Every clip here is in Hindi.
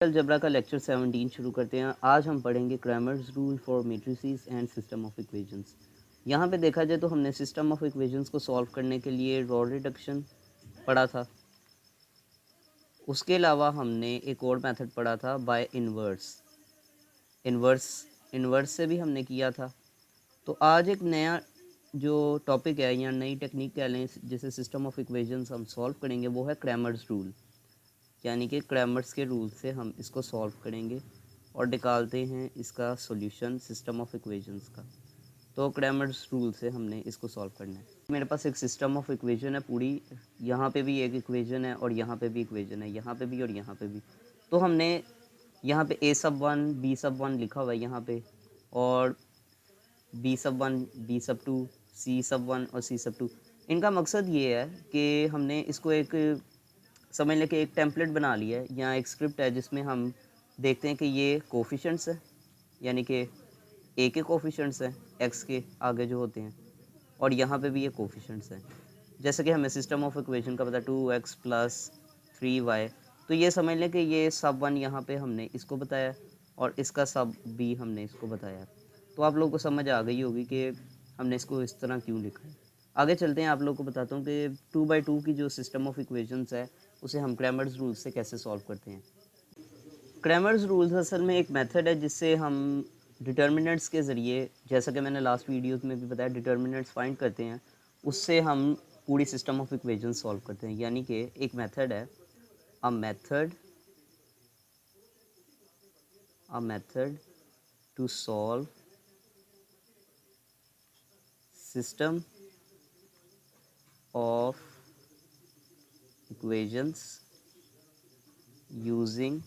अलजेब्रा का लेक्चर 17 शुरू करते हैं। आज हम पढ़ेंगे Cramer's rule for matrices and system of equations. यहाँ पे देखा जाए तो हमने सिस्टम ऑफ इक्वेशंस को सॉल्व करने के लिए रॉड रिडक्शन पढ़ा था। उसके अलावा हमने एक और मेथड पढ़ा था बाय इन्वर्स। इन्वर्स से भी हमने किया था। तो आज एक नया जो टॉपिक है या नई टेक्निक कह लें जिसे सिस्टम ऑफ इक्वेशंस हम सॉल्व करेंगे वो है क्रैमर्स रूल, यानी कि क्रैमर्स के रूल से हम इसको सॉल्व करेंगे और निकालते हैं इसका सॉल्यूशन सिस्टम ऑफ इक्वेशंस का। तो क्रैमर्स रूल से हमने इसको सॉल्व करना है। मेरे पास एक सिस्टम ऑफ इक्वेशन है पूरी, यहाँ पे भी एक इक्वेशन है और यहाँ पे भी इक्वेशन है, यहाँ पे भी और यहाँ पे भी। तो हमने यहाँ पे a(1) b(1) लिखा हुआ है यहाँ पे, और b(1) b(2) c(1) और c(2). इनका मकसद ये है कि हमने इसको एक समझ लें कि एक टेम्पलेट बना लिया है या एक स्क्रिप्ट है जिसमें हम देखते हैं कि ये कोफिशेंट्स है, यानी कि ए के कोफिशेंट्स हैं एक्स के आगे जो होते हैं, और यहाँ पे भी ये कोफिशेंट्स हैं। जैसे कि हमें सिस्टम ऑफ इक्वेशन का पता 2x + 3y, तो ये समझ लें कि ये सब 1 यहाँ पे हमने इसको बताया और इसका सब b हमने इसको बताया। तो आप लोगों को समझ आ गई होगी कि हमने इसको इस तरह क्यों लिखा है। आगे चलते हैं, आप लोगों को बताता हूँ कि 2/2 की जो सिस्टम ऑफ इक्वेशंस है उसे हम क्रैमर्स रूल से कैसे सॉल्व करते हैं। क्रैमर्स रूल्स असल में एक मेथड है जिससे हम डिटर्मिनेंट्स के ज़रिए, जैसा कि मैंने लास्ट वीडियोस में भी बताया, डिटर्मिनेंट्स फाइंड करते हैं, उससे हम पूरी सिस्टम ऑफ इक्वेशन सॉल्व करते हैं। यानी कि एक मेथड है, a method to solve system of equations using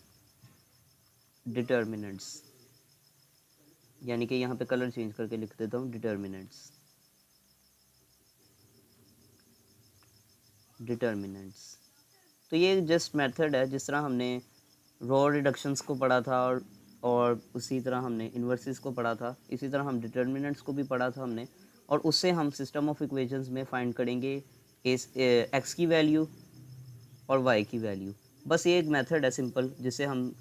determinants, यानी कि यहाँ पे कलर चेंज करके लिख देता हूँ डिटर्मिनेंट्स। तो ये जस्ट मेथड है, जिस तरह हमने रॉ रिडक्शंस को पढ़ा था और उसी तरह हमने इन्वर्सिस को पढ़ा था, इसी तरह हम डिटर्मिनेंट्स को भी पढ़ा था हमने, और उससे हम सिस्टम ऑफ इक्वेशंस में फाइंड करेंगे एक्स की वैल्यू और वाई की वैल्यू। बस ये एक मेथड है सिंपल, जिसे हम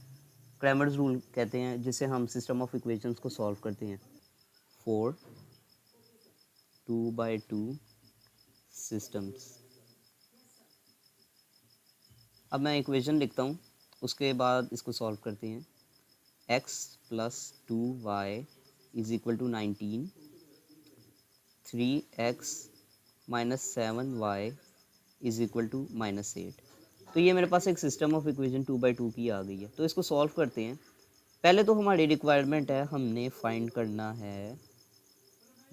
क्रैमर्स रूल कहते हैं, जिसे हम सिस्टम ऑफ इक्वेशंस को सॉल्व करते हैं फॉर 2/2 सिस्टम्स। अब मैं इक्वेशन लिखता हूँ, उसके बाद इसको सॉल्व करते हैं। x + 2y = 19, 3x - 7y = -8। तो ये मेरे पास एक सिस्टम ऑफ इक्वेशन 2/2 की आ गई है। तो इसको सॉल्व करते हैं। पहले तो हमारी रिक्वायरमेंट है, हमने फाइंड करना है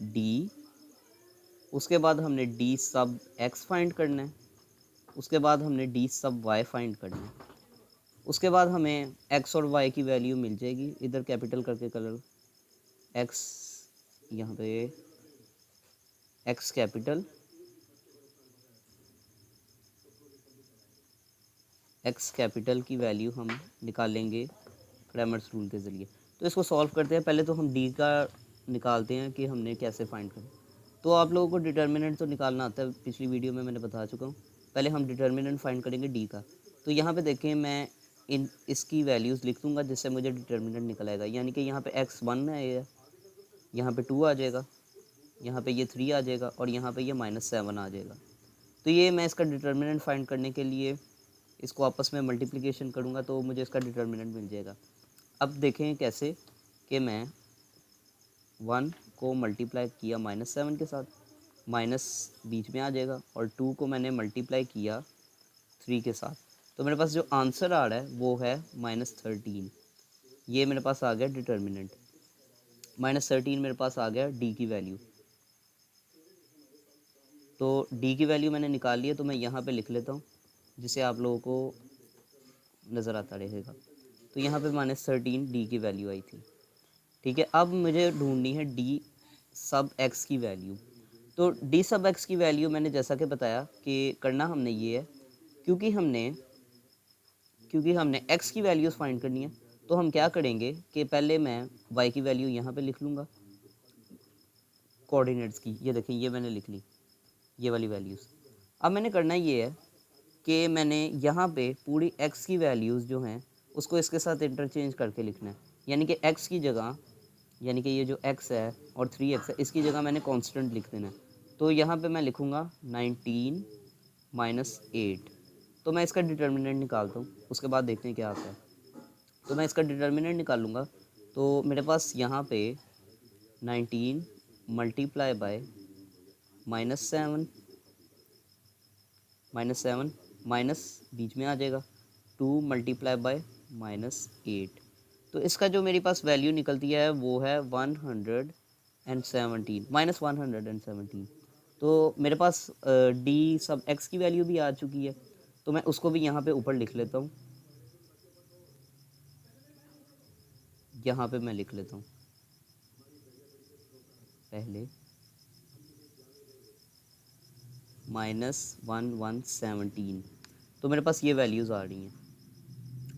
d, उसके बाद हमने d सब x फाइंड करना है, उसके बाद हमने d सब y फाइंड करना है, उसके बाद हमें x और y की वैल्यू मिल जाएगी। इधर कैपिटल करके कलर x, यहाँ पे x कैपिटल, x कैपिटल की वैल्यू हम निकालेंगे क्रैमर्स रूल के ज़रिए। तो इसको सॉल्व करते हैं। पहले तो हम d का निकालते हैं कि हमने कैसे फाइंड करना। तो आप लोगों को डिटर्मिनेंट तो निकालना आता है, पिछली वीडियो में मैंने बता चुका हूँ। पहले हम डिटर्मिनेंट फाइंड करेंगे d का। तो यहाँ पे देखें, मैं इसकी वैल्यूज़ लिख दूँगा जिससे मुझे डिटर्मिनेंट निकल आएगा। यानी कि यहाँ पे x 1 है, यहाँ पे 2 आ जाएगा, यहाँ पे ये 3 आ जाएगा और यहाँ पे ये -7 आ जाएगा। तो ये मैं इसका डिटर्मिनेंट फाइंड करने के लिए इसको आपस में मल्टीप्लिकेशन करूँगा तो मुझे इसका डिटर्मिनेंट मिल जाएगा। अब देखें कैसे, कि मैं 1 को मल्टीप्लाई किया -7 के साथ, माइनस बीच में आ जाएगा, और 2 को मैंने मल्टीप्लाई किया 3 के साथ, तो मेरे पास जो आंसर आ रहा है वो है -13। ये मेरे पास आ गया डिटर्मिनेंट। -13 मेरे पास आ गया d की वैल्यू। तो d की वैल्यू मैंने निकाल ली है, तो मैं यहाँ पे लिख लेता हूँ जिसे आप लोगों को नज़र आता रहेगा। तो यहाँ पे -13 d की वैल्यू आई थी। ठीक है, अब मुझे ढूंढनी है d सब x की वैल्यू। तो d सब x की वैल्यू मैंने जैसा कि बताया कि करना हमने ये है, क्योंकि हमने x की वैल्यूज़ फाइंड करनी है, तो हम क्या करेंगे कि पहले मैं y की वैल्यू यहाँ पे लिख लूँगा कोऑर्डिनेट्स की। ये देखें, ये मैंने लिख ली, ये वाली वैल्यूज़। अब मैंने करना ये है कि मैंने यहाँ पे पूरी x की वैल्यूज़ जो हैं उसको इसके साथ इंटरचेंज करके लिखना है, यानी कि x की जगह, यानी कि ये जो x है और 3x है, इसकी जगह मैंने कांस्टेंट लिख देना है। तो यहाँ पे मैं लिखूँगा 19 माइनस 8। तो मैं इसका डिटर्मिनेंट निकालता हूँ, उसके बाद देखते हैं क्या आता है। तो मैं इसका डिटर्मिनेंट निकालूंगा, तो मेरे पास यहाँ पे 19 मल्टीप्लाई बाय -7, -7 माइनस बीच में आ जाएगा, 2 मल्टीप्लाई बाय -8। तो इसका जो मेरे पास वैल्यू निकलती है वो है 117, -117। तो मेरे पास डी सब एक्स की वैल्यू भी आ चुकी है, तो मैं उसको भी यहाँ पे ऊपर लिख लेता हूँ। यहाँ पे मैं लिख लेता हूँ पहले -1117। तो मेरे पास ये वैल्यूज़ आ रही हैं।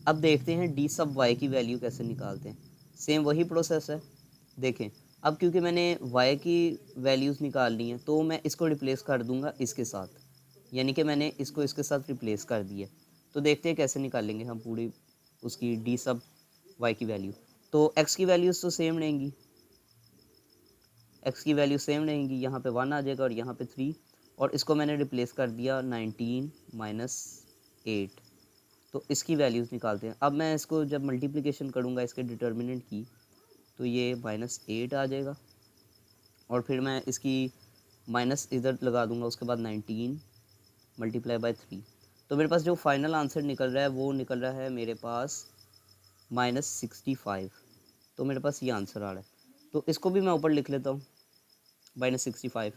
अब देखते हैं डी सब वाई की वैल्यू कैसे निकालते हैं। सेम वही प्रोसेस है। देखें, अब क्योंकि मैंने वाई की वैल्यूज़ निकाल ली हैं तो मैं इसको रिप्लेस कर दूंगा इसके साथ, यानी कि मैंने इसको इसके साथ रिप्लेस कर दिया। तो देखते हैं कैसे निकालेंगे हम पूरी उसकी डी सब वाई की वैल्यू। तो एक्स की वैल्यूज़ तो सेम रहेंगी, एक्स की वैल्यू सेम रहेंगी, यहाँ पे 1 आ जाएगा और यहाँ पे 3, और इसको मैंने रिप्लेस कर दिया 19 माइनस 8। तो इसकी वैल्यूज़ निकालते हैं। अब मैं इसको जब मल्टीप्लिकेशन करूँगा इसके डिटर्मिनेंट की, तो ये -8 आ जाएगा, और फिर मैं इसकी माइनस इधर लगा दूंगा, उसके बाद 19 मल्टीप्लाई बाय 3। तो मेरे पास जो फाइनल आंसर निकल रहा है वो निकल रहा है मेरे पास -65। तो मेरे पास ये आंसर आ रहा है। तो इसको भी मैं ऊपर लिख लेता हूँ -65।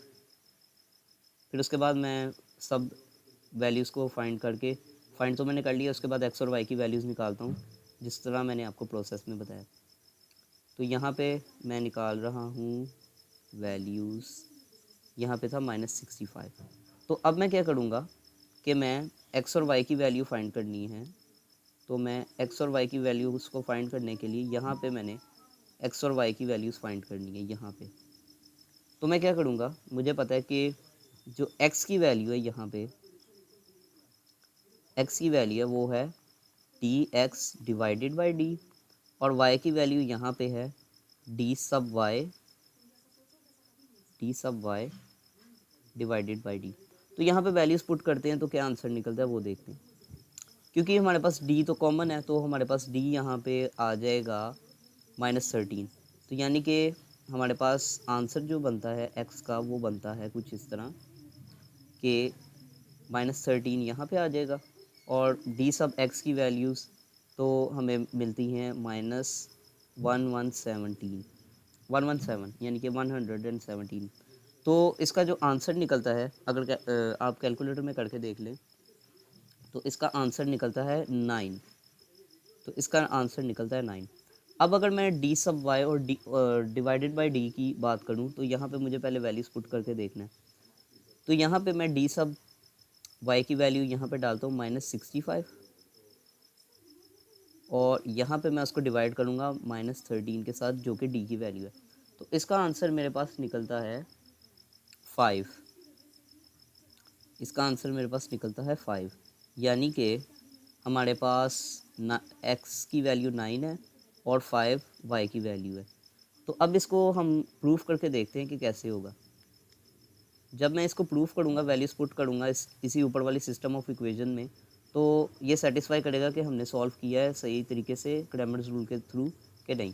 फिर उसके बाद मैं सब वैल्यूज़ को फाइंड तो मैंने कर लिया, उसके बाद एक्स और वाई की वैल्यूज़ निकालता हूँ जिस तरह मैंने आपको प्रोसेस में बताया। तो यहाँ पे मैं निकाल रहा हूँ वैल्यूज़, यहाँ पे था -65। तो अब मैं क्या करूँगा कि मैं एक्स और वाई की वैल्यू फाइंड करनी है। तो मैं एक्स और वाई की वैल्यूज़ को फाइंड करने के लिए यहाँ पे मैंने एक्स और वाई की वैल्यूज़ फाइंड करनी है यहाँ पे। तो मैं क्या करूँगा, मुझे पता है कि जो एक्स की वैल्यू है यहाँ पे, एक्स की वैल्यू है वो है D x divided by D, और वाई की वैल्यू यहाँ पे है डी सब वाई डिवाइडेड बाई डी। तो यहाँ पे वैल्यूज़ पुट करते हैं तो क्या आंसर निकलता है वो देखते हैं। क्योंकि हमारे पास डी तो कॉमन है, तो हमारे पास डी यहाँ पे आ जाएगा -13। तो यानी कि हमारे पास आंसर जो बनता है एक्स का वो बनता है कुछ इस तरह कि -13 यहाँ पे आ जाएगा, और डी सब एक्स की वैल्यूज़ तो हमें मिलती हैं -117 यानी कि 117। तो इसका जो आंसर निकलता है, अगर आप कैलकुलेटर में करके देख लें, तो इसका आंसर निकलता है 9। तो इसका आंसर निकलता है 9। अब अगर मैं डी सब वाई और डी डिवाइडेड बाई डी की बात करूं, तो यहाँ पे मुझे पहले वैल्यूज़ पुट करके देखना है। तो यहाँ पे मैं डी सब वाई की वैल्यू यहाँ पे डालता हूँ -65, और यहाँ पे मैं उसको डिवाइड करूँगा -13 के साथ जो कि डी की वैल्यू है। तो इसका आंसर मेरे पास निकलता है 5। इसका आंसर मेरे पास निकलता है 5, यानी कि हमारे पास एक्स की वैल्यू 9 है और 5 वाई की वैल्यू है। तो अब इसको हम प्रूफ करके देखते हैं कि कैसे होगा। जब मैं इसको प्रूफ करूँगा, वैल्यूज़ पुट करूँगा इसी ऊपर वाली सिस्टम ऑफ इक्वेशन में, तो ये सेटिस्फाई करेगा कि हमने सॉल्व किया है सही तरीके से क्रैमर्स रूल के थ्रू कि नहीं।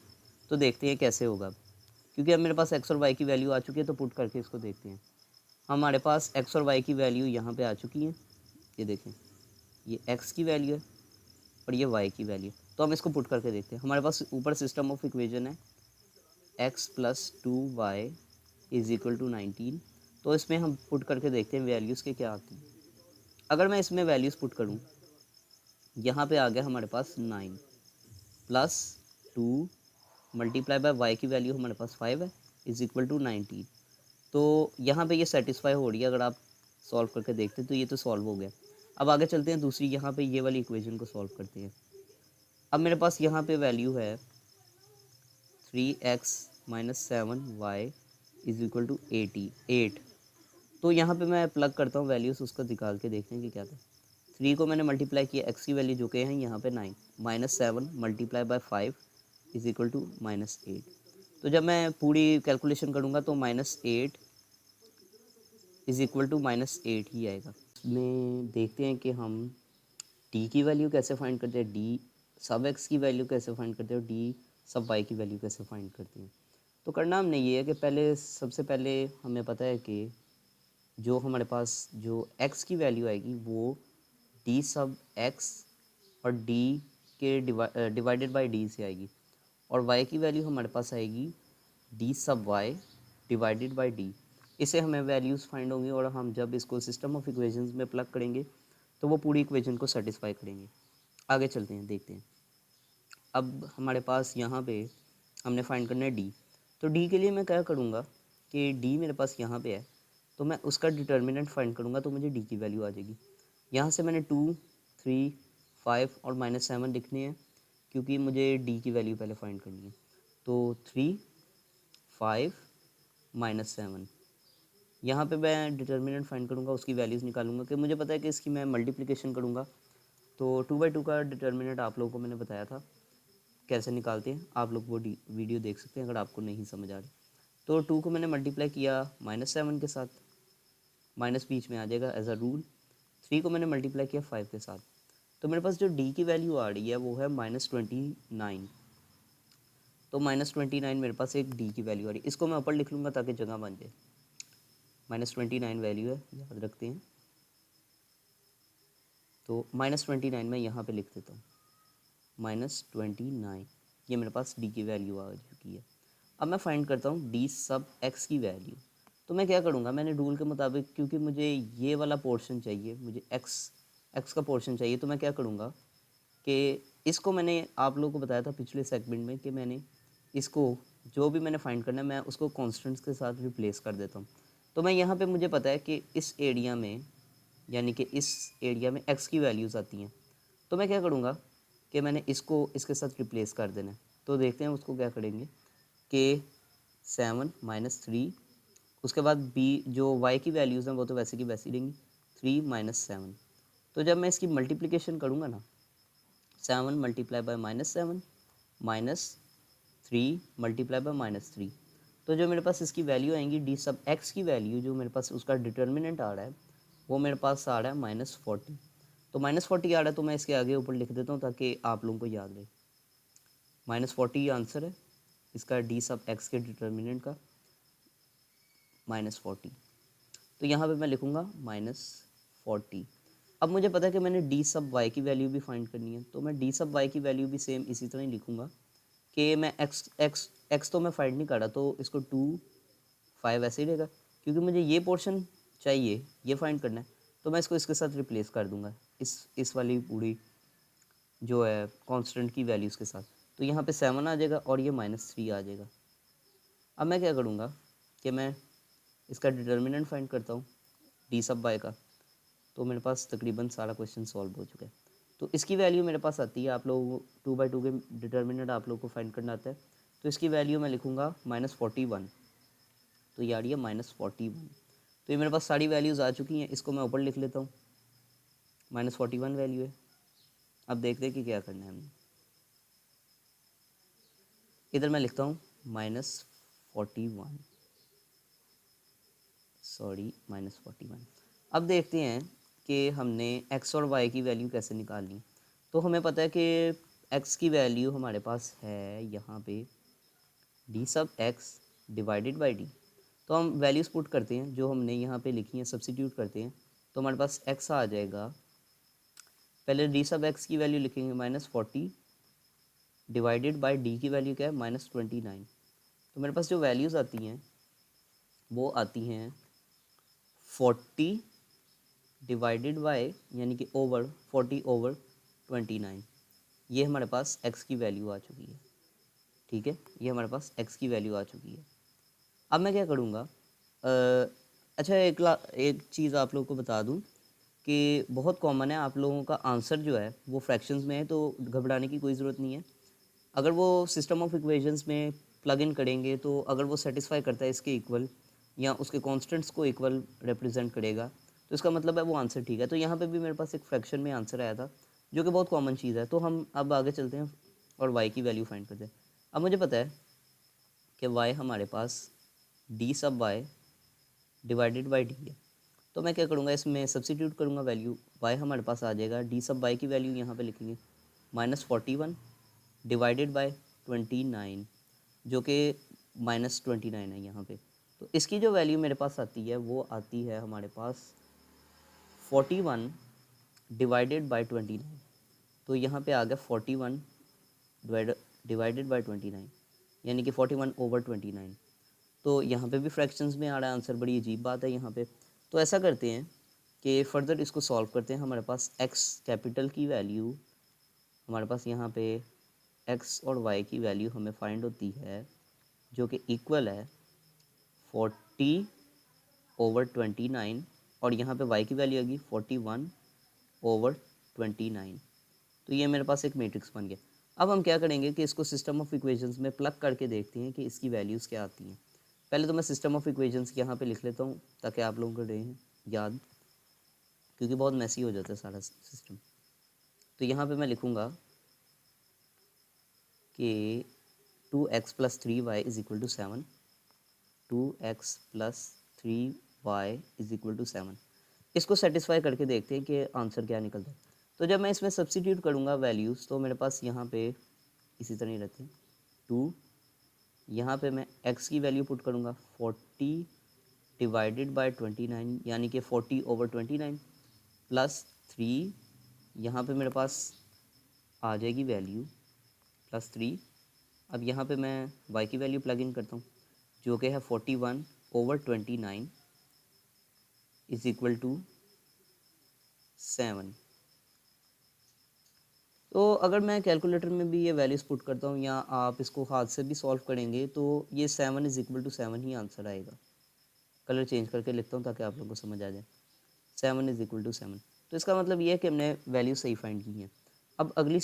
तो देखते हैं कैसे होगा। क्योंकि अब मेरे पास एक्स और वाई की वैल्यू आ चुकी है, तो पुट करके इसको देखते हैं। हमारे पास एक्स और वाई की वैल्यू यहाँ पे आ चुकी है, ये देखें, ये एक्स की वैल्यू है और ये वाई की वैल्यू। तो हम इसको पुट करके देखते हैं। हमारे पास ऊपर सिस्टम ऑफ इक्वेशन है x + 2y = 19। तो इसमें हम पुट करके देखते हैं वैल्यूज़ के क्या आती हैं। अगर मैं इसमें वैल्यूज़ पुट करूँ, यहाँ पे आ गया हमारे पास 9 + 2 मल्टीप्लाई बाय वाई की वैल्यू हमारे पास 5 है = 19। तो यहाँ पे ये सेटिस्फाई हो रही है। अगर आप सॉल्व करके देखते हैं तो ये तो सॉल्व हो गया। अब आगे चलते हैं, दूसरी यहाँ पे ये वाली इक्वेशन को सॉल्व करते हैं। अब मेरे पास यहाँ पे वैल्यू है 3x - 7y = 88। तो यहाँ पे मैं प्लग करता हूँ वैल्यूज़, उसको निकाल के देखते हैं कि क्या था। 3 को मैंने मल्टीप्लाई किया, x की वैल्यू जो कि है यहाँ पे 9, -7 multiply by 5 is equal to -8। तो जब मैं पूरी कैलकुलेशन करूँगा तो -8 इज इक्वल टू -8 ही आएगा। इसमें देखते हैं कि हम डी की वैल्यू कैसे फाइंड करते हैं, डी सब एक्स की वैल्यू कैसे फाइंड करते हैं और डी सब वाई की वैल्यू कैसे फाइंड करते हैं। तो करना हमने ये है कि सबसे पहले हमें पता है कि जो हमारे पास जो x की वैल्यू आएगी वो डी सब x और डी के डिवाइडेड बाय डी से आएगी, और y की वैल्यू हमारे पास आएगी डी सब y डिवाइडेड बाय डी। इससे हमें वैल्यूज़ फाइंड होंगी और हम जब इसको सिस्टम ऑफ इक्वेशंस में प्लग करेंगे तो वो पूरी इक्वेशन को सेटिस्फाई करेंगे। आगे चलते हैं, देखते हैं। अब हमारे पास यहाँ पे हमने फाइंड करना है डी। तो डी के लिए मैं क्या करूँगा कि डी मेरे पास यहाँ पे है, तो मैं उसका डिटर्मिनेंट फाइंड करूँगा तो मुझे डी की वैल्यू आ जाएगी। यहाँ से मैंने 2, 3, 5 और -7 लिखने हैं क्योंकि मुझे डी की वैल्यू पहले फाइंड करनी है। तो 3, 5, -7 यहाँ पे मैं डिटर्मिनेंट फाइंड करूँगा, उसकी वैल्यूज़ निकालूंगा कि मुझे पता है कि इसकी मैं मल्टीप्लिकेशन करूँगा। तो 2/2 का डिटर्मिनेंट आप लोगों को मैंने बताया था कैसे निकालते हैं, आप लोग वो वीडियो देख सकते हैं अगर आपको नहीं समझ आ रही। तो 2 को मैंने मल्टीप्लाई किया -7 के साथ, माइनस बीच में आ जाएगा एज अ रूल। 3 को मैंने मल्टीप्लाई किया 5 के साथ, तो मेरे पास जो डी की वैल्यू आ रही है वो है -29। तो -29 मेरे पास एक डी की वैल्यू आ रही है। इसको मैं ऊपर लिख लूँगा ताकि जगह बन जाए। -29 वैल्यू है, याद रखते हैं। तो -29 मैं यहाँ पे लिख देता हूँ, -29 ये मेरे पास डी की वैल्यू आ चुकी है। अब मैं फाइंड करता हूँ डी सब एक्स की वैल्यू। तो मैं क्या करूँगा, मैंने रूल के मुताबिक, क्योंकि मुझे ये वाला पोर्शन चाहिए, मुझे एक्स का पोर्शन चाहिए, तो मैं क्या करूँगा कि इसको मैंने आप लोगों को बताया था पिछले सेगमेंट में कि मैंने इसको जो भी मैंने फाइंड करना है मैं उसको कॉन्स्टेंट्स के साथ रिप्लेस कर देता हूँ। तो मैं यहाँ पे मुझे पता है कि इस एरिया में, यानी कि इस एरिया में एक्स की वैल्यूज़ आती हैं। तो मैं क्या करूँगा कि मैंने इसको इसके साथ रिप्लेस कर देना है। तो देखते हैं उसको क्या करेंगे कि 7 -3, उसके बाद बी जो वाई की वैल्यूज़ हैं वो तो वैसे की वैसी रहेंगी, 3 -7। तो जब मैं इसकी मल्टीप्लिकेशन करूँगा ना, 7 मल्टीप्लाई बाय -7 -3 मल्टीप्लाई बाय -3, तो जो मेरे पास इसकी वैल्यू आएंगी डी सब एक्स की वैल्यू, जो मेरे पास उसका डिटर्मिनेंट आ रहा है वो मेरे पास आ रहा है -40। तो -40 आ रहा है तो मैं इसके आगे ऊपर लिख देता हूँ ताकि आप लोगों को याद रहे। -40 आंसर है इसका डी सब एक्स के डिटर्मिनेंट का, -40। तो यहाँ पे मैं लिखूँगा -40। अब मुझे पता है कि मैंने डी सब वाई की वैल्यू भी फाइंड करनी है, तो मैं डी सब वाई की वैल्यू भी सेम इसी तरह ही लिखूँगा कि मैं एक्स तो मैं फाइंड नहीं कर रहा, तो इसको 2, 5 ऐसे ही रहेगा, क्योंकि मुझे ये पोर्शन चाहिए, ये फाइंड करना है, तो मैं इसको इसके साथ रिप्लेस कर दूँगा, इस वाली पूरी जो है कांस्टेंट की वैल्यूज़ के साथ। तो यहाँ पे 7 आ जाएगा और ये -3 आ जाएगा। अब मैं क्या करूँगा कि मैं इसका डिटर्मिनेंट फाइंड करता हूँ डी सब बाय का। तो मेरे पास तकरीबन सारा क्वेश्चन सॉल्व हो चुका है। तो इसकी वैल्यू मेरे पास आती है, आप लोग 2/2 के डिटर्मिनेंट आप लोग को फाइंड करना आता है, तो इसकी वैल्यू मैं लिखूँगा -41। तो ये आ रही है -41। तो ये मेरे पास सारी वैल्यूज़ आ चुकी हैं, इसको मैं ऊपर लिख लेता हूँ, -41 वैल्यू है। अब देखते हैं कि क्या करना है हमने। इधर मैं लिखता हूँ -41, सॉरी -41। अब देखते हैं कि हमने x और y की वैल्यू कैसे निकालनी है। तो हमें पता है कि x की वैल्यू हमारे पास है यहाँ पे डी सब x डिवाइडेड बाई डी। तो हम वैल्यूज़ पुट करते हैं जो हमने यहाँ पे लिखी हैं, सब्सिट्यूट करते हैं, तो हमारे पास x आ जाएगा। पहले डी सब x की वैल्यू लिखेंगे -40 डिवाइडेड बाई डी की वैल्यू क्या है -29। तो मेरे पास जो वैल्यूज़ आती हैं वो आती हैं 40 डिवाइडेड बाय, यानी कि ओवर 40/29। ये हमारे पास x की वैल्यू आ चुकी है। ठीक है, ये हमारे पास x की वैल्यू आ चुकी है। अब मैं क्या करूँगा, अच्छा एक चीज़ आप लोगों को बता दूँ कि बहुत कॉमन है, आप लोगों का आंसर जो है वो फ्रैक्शंस में है, तो घबराने की कोई ज़रूरत नहीं है। अगर वो सिस्टम ऑफ इक्वेशंस में प्लग इन करेंगे तो अगर वो सेटिस्फाई करता है इसके इक्वल या उसके कॉन्स्टेंट्स को इक्वल रिप्रेजेंट करेगा, तो इसका मतलब है वो आंसर ठीक है। तो यहाँ पे भी मेरे पास एक फ्रैक्शन में आंसर आया था, जो कि बहुत कॉमन चीज़ है। तो हम अब आगे चलते हैं और वाई की वैल्यू फाइंड करते हैं। अब मुझे पता है कि वाई हमारे पास डी सब वाई डिवाइडेड बाई डी है। तो मैं क्या करूँगा, इसमें सब्सिट्यूट करूँगा वैल्यू। वाई हमारे पास आ जाएगा, डी सब वाई की वैल्यू यहाँ पे लिखेंगे -41 डिवाइडेड बाय 29, जो कि -29 है यहाँ पे। तो इसकी जो वैल्यू मेरे पास आती है वो आती है हमारे पास 41 डिवाइडेड बाय 29। तो यहाँ पे आ गया 41 डिवाइडेड बाय 29, यानी कि 41/29। तो यहाँ पे भी फ्रैक्शंस में आ रहा है आंसर, बड़ी अजीब बात है यहाँ पे। तो ऐसा करते हैं कि फर्दर इसको सॉल्व करते हैं। हमारे पास एक्स कैपिटल की वैल्यू, हमारे पास यहाँ पे एक्स और वाई की वैल्यू हमें फाइंड होती है, जो कि इक्वल है 40/29, और यहाँ पे वाई की वैल्यू आएगी 41/29। तो ये मेरे पास एक मैट्रिक्स बन गया। अब हम क्या करेंगे कि इसको सिस्टम ऑफ इक्वेशंस में प्लग करके देखते हैं कि इसकी वैल्यूज़ क्या आती हैं। पहले तो मैं सिस्टम ऑफ इक्वेशंस यहाँ पे लिख लेता हूँ ताकि आप लोगों को रहे याद, क्योंकि बहुत मैसी हो जाता है सारा सिस्टम। तो यहाँ पे मैं लिखूँगा कि 2x + 3y = 7, 2x + 3y = 7। इसको सेटिस्फाई करके देखते हैं कि आंसर क्या निकलता है। तो जब मैं इसमें सब्सिट्यूट करूँगा वैल्यूज़, तो मेरे पास यहाँ पे इसी तरह ही रहते हैं 2, यहाँ पे मैं x की वैल्यू पुट करूँगा 40 डिवाइडेड बाय 29, यानी कि 40/29 प्लस 3, यहाँ पे मेरे पास आ जाएगी वैल्यू +3। अब यहाँ पे मैं y की वैल्यू प्लग इन करता हूँ, जो कि है 41/29 = 7। तो अगर मैं कैलकुलेटर में भी ये वैल्यूज़ पुट करता हूँ या आप इसको हाथ से भी सॉल्व करेंगे, तो ये 7 = 7 ही आंसर आएगा। कलर चेंज करके लिखता हूँ ताकि आप लोगों को समझ आ जाए। 7 = 7। तो इसका मतलब ये है कि हमने वैल्यू सही फाइंड की है। अब अगली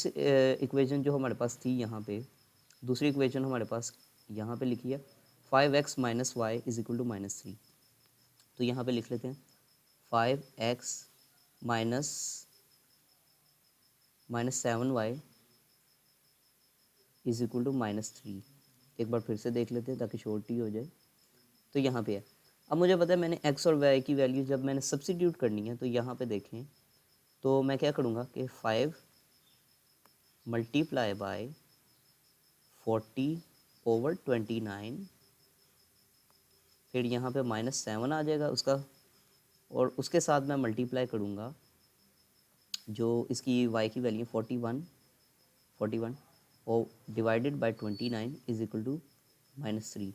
इक्वेशन जो हमारे पास थी यहाँ पे, दूसरी इक्वेशन हमारे पास यहाँ पे लिखी है 5x - y = -3। तो यहाँ पे लिख लेते हैं 5x - 7y = -3। एक बार फिर से देख लेते हैं ताकि शॉर्ट ही हो जाए। तो यहाँ पे है। अब मुझे पता है मैंने x और y की वैल्यू जब मैंने सब्सिट्यूट करनी है, तो यहाँ पे देखें तो मैं क्या करूँगा कि 5 × 40/29, फिर यहाँ पे -7 आ जाएगा उसका, और उसके साथ मैं मल्टीप्लाई करूँगा जो इसकी y की वैल्यू 41 और डिवाइडेड बाय 29 = -3।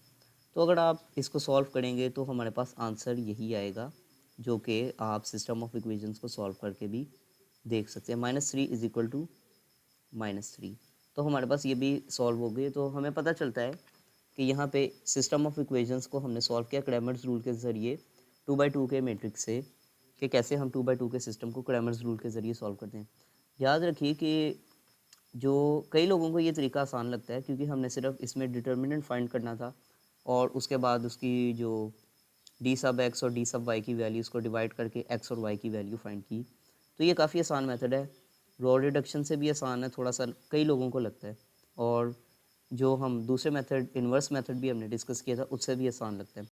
तो अगर आप इसको सॉल्व करेंगे तो हमारे पास आंसर यही आएगा, जो कि आप सिस्टम ऑफ इक्वेशंस को सॉल्व करके भी देख सकते हैं। -3 = -3। तो हमारे पास ये भी सॉल्व हो गई। तो हमें पता चलता है कि यहाँ पे सिस्टम ऑफ इक्वेशंस को हमने सॉल्व किया क्रैमर्स रूल के ज़रिए 2/2 के मैट्रिक्स से, कि कैसे हम 2/2 के सिस्टम को क्रैमर्स रूल के ज़रिए सॉल्व करते हैं। याद रखिए कि जो कई लोगों को ये तरीका आसान लगता है, क्योंकि हमने सिर्फ इसमें डिटर्मिनेंट फाइंड करना था और उसके बाद उसकी जो डी सब एक्स और डी सब वाई की वैल्यूज़ को डिवाइड करके एक्स और वाई की वैल्यू फाइंड की। तो ये काफ़ी आसान मेथड है, रॉ रिडक्शन से भी आसान है थोड़ा सा, कई लोगों को लगता है। और जो हम दूसरे मेथड इन्वर्स मेथड भी हमने डिस्कस किया था, उससे भी आसान लगता है।